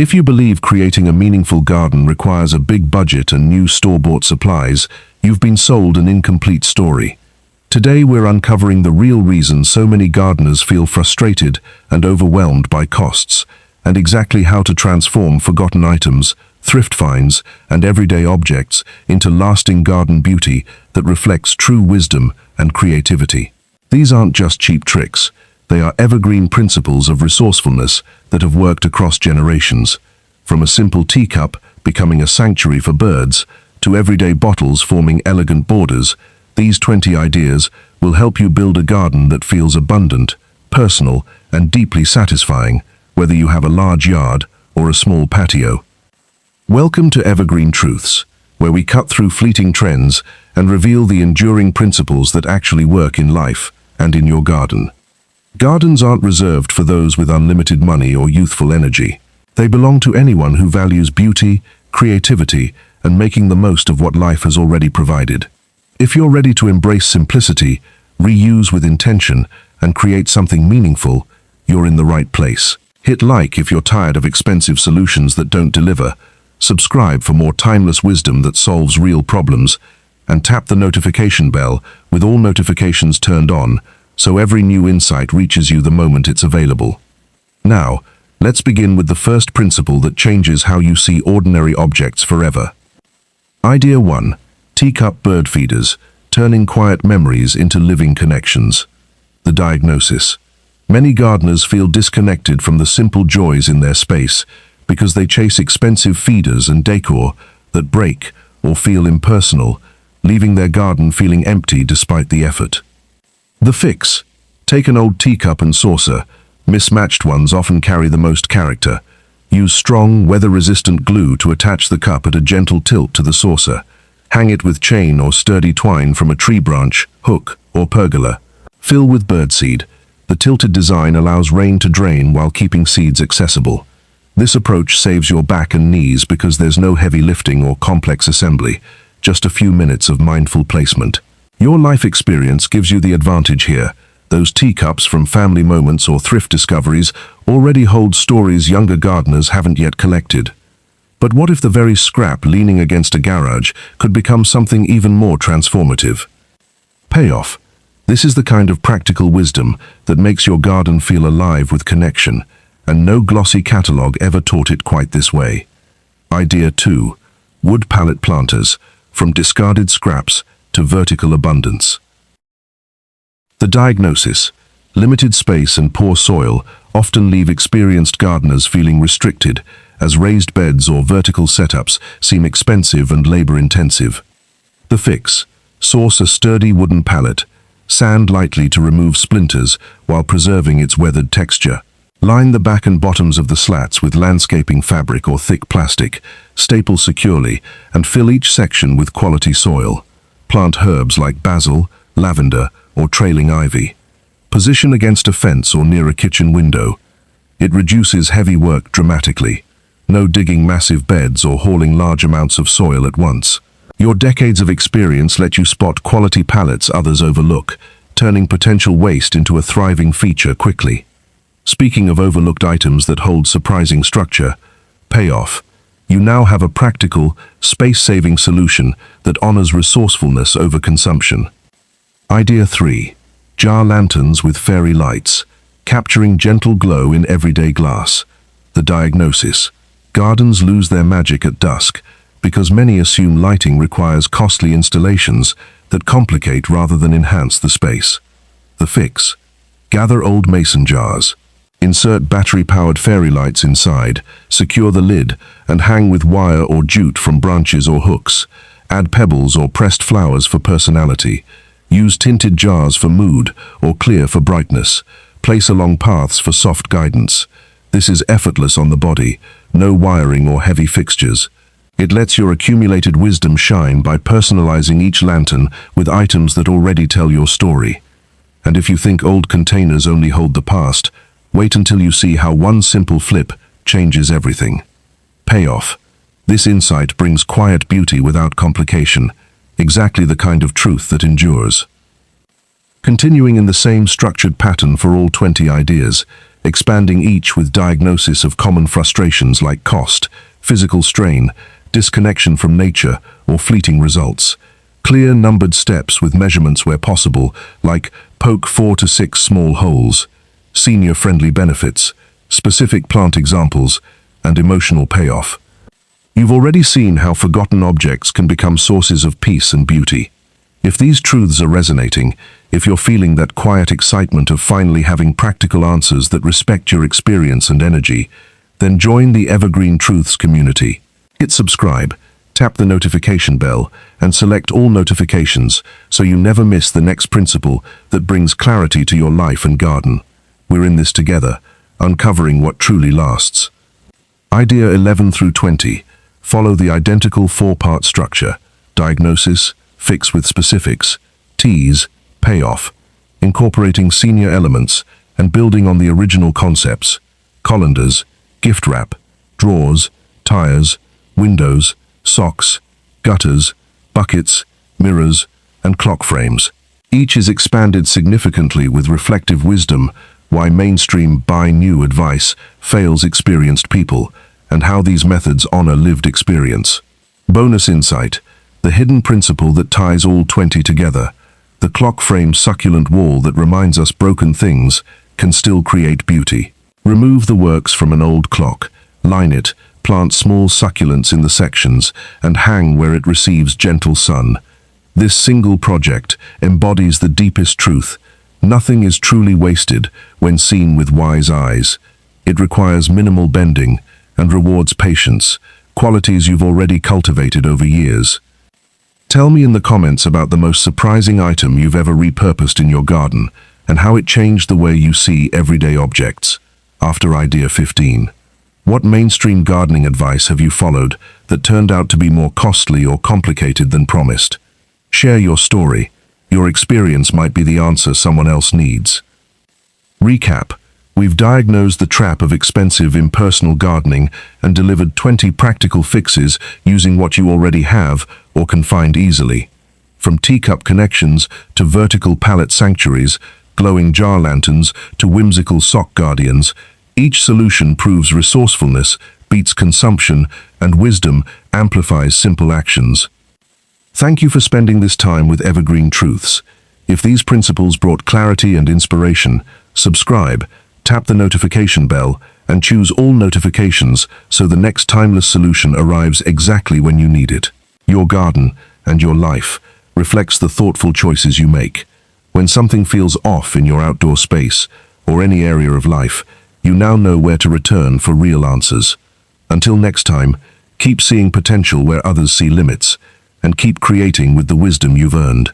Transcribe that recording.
If you believe creating a meaningful garden requires a big budget and new store-bought supplies, you've been sold an incomplete story. Today we're uncovering the real reason so many gardeners feel frustrated and overwhelmed by costs, and exactly how to transform forgotten items, thrift finds, and everyday objects into lasting garden beauty that reflects true wisdom and creativity. These aren't just cheap tricks. They are evergreen principles of resourcefulness that have worked across generations. From a simple teacup becoming a sanctuary for birds, to everyday bottles forming elegant borders, these 20 ideas will help you build a garden that feels abundant, personal, and deeply satisfying, whether you have a large yard or a small patio. Welcome to Evergreen Truths, where we cut through fleeting trends and reveal the enduring principles that actually work in life and in your garden. Gardens aren't reserved for those with unlimited money or youthful energy. They belong to anyone who values beauty, creativity, and making the most of what life has already provided. If you're ready to embrace simplicity, reuse with intention, and create something meaningful, you're in the right place. Hit like if you're tired of expensive solutions that don't deliver, subscribe for more timeless wisdom that solves real problems, and tap the notification bell with all notifications turned on, so every new insight reaches you the moment it's available. Now, let's begin with the first principle that changes how you see ordinary objects forever. Idea 1. Teacup bird feeders, turning quiet memories into living connections. The diagnosis. Many gardeners feel disconnected from the simple joys in their space because they chase expensive feeders and decor that break or feel impersonal, leaving their garden feeling empty despite the effort. The fix. Take an old teacup and saucer. Mismatched ones often carry the most character. Use strong, weather-resistant glue to attach the cup at a gentle tilt to the saucer. Hang it with chain or sturdy twine from a tree branch, hook, or pergola. Fill with birdseed. The tilted design allows rain to drain while keeping seeds accessible. This approach saves your back and knees because there's no heavy lifting or complex assembly, just a few minutes of mindful placement. Your life experience gives you the advantage here. Those teacups from family moments or thrift discoveries already hold stories younger gardeners haven't yet collected. But what if the very scrap leaning against a garage could become something even more transformative? Payoff. This is the kind of practical wisdom that makes your garden feel alive with connection, and no glossy catalog ever taught it quite this way. Idea 2. Wood pallet planters, from discarded scraps to vertical abundance. The diagnosis. Limited space and poor soil often leave experienced gardeners feeling restricted, as raised beds or vertical setups seem expensive and labor-intensive. The fix. Source a sturdy wooden pallet. Sand lightly to remove splinters while preserving its weathered texture. Line the back and bottoms of the slats with landscaping fabric or thick plastic, staple securely, and fill each section with quality soil. Plant herbs like basil, lavender, or trailing ivy. Position against a fence or near a kitchen window. It reduces heavy work dramatically. No digging massive beds or hauling large amounts of soil at once. Your decades of experience let you spot quality pallets others overlook, turning potential waste into a thriving feature quickly. Speaking of overlooked items that hold surprising structure, payoff. You now have a practical, space-saving solution that honors resourcefulness over consumption. Idea 3. Jar lanterns with fairy lights, capturing gentle glow in everyday glass. The diagnosis. Gardens lose their magic at dusk because many assume lighting requires costly installations that complicate rather than enhance the space. The fix. Gather old mason jars. Insert battery-powered fairy lights inside, secure the lid, and hang with wire or jute from branches or hooks. Add pebbles or pressed flowers for personality. Use tinted jars for mood or clear for brightness. Place along paths for soft guidance. This is effortless on the body, no wiring or heavy fixtures. It lets your accumulated wisdom shine by personalizing each lantern with items that already tell your story. And if you think old containers only hold the past, wait until you see how one simple flip changes everything. Payoff. This insight brings quiet beauty without complication, exactly the kind of truth that endures. Continuing in the same structured pattern for all 20 ideas, expanding each with diagnosis of common frustrations like cost, physical strain, disconnection from nature, or fleeting results. Clear numbered steps with measurements where possible, like poke 4 to 6 small holes, senior-friendly benefits, specific plant examples, and emotional payoff. You've already seen how forgotten objects can become sources of peace and beauty. If these truths are resonating, if you're feeling that quiet excitement of finally having practical answers that respect your experience and energy, then join the Evergreen Truths community. Hit subscribe, tap the notification bell, and select all notifications so you never miss the next principle that brings clarity to your life and garden. We're in this together, uncovering what truly lasts. Idea 11 through 20. Follow the identical 4-part structure: diagnosis, fix with specifics, tease, payoff, incorporating senior elements and building on the original concepts: colanders, gift wrap, drawers, tires, windows, socks, gutters, buckets, mirrors, and clock frames. Each is expanded significantly with reflective wisdom, why mainstream buy new advice fails experienced people, and how these methods honor lived experience. Bonus insight: the hidden principle that ties all 20 together. The clock frame succulent wall that reminds us broken things can still create beauty. Remove the works from an old clock, line it, plant small succulents in the sections, and hang where it receives gentle sun. This single project embodies the deepest truth: nothing is truly wasted when seen with wise eyes. It requires minimal bending and rewards patience, qualities you've already cultivated over years. Tell me in the comments about the most surprising item you've ever repurposed in your garden and how it changed the way you see everyday objects. After Idea 15. What mainstream gardening advice have you followed that turned out to be more costly or complicated than promised? Share your story. Your experience might be the answer someone else needs. Recap. We've diagnosed the trap of expensive impersonal gardening and delivered 20 practical fixes using what you already have or can find easily. From teacup connections to vertical pallet sanctuaries, glowing jar lanterns to whimsical sock guardians, each solution proves resourcefulness, beats consumption, and wisdom amplifies simple actions. Thank you for spending this time with Evergreen Truths. If these principles brought clarity and inspiration, subscribe, tap the notification bell, and choose all notifications so the next timeless solution arrives exactly when you need it. Your garden and your life reflects the thoughtful choices you make. When something feels off in your outdoor space or any area of life, you now know where to return for real answers. Until next time, keep seeing potential where others see limits, and keep creating with the wisdom you've earned.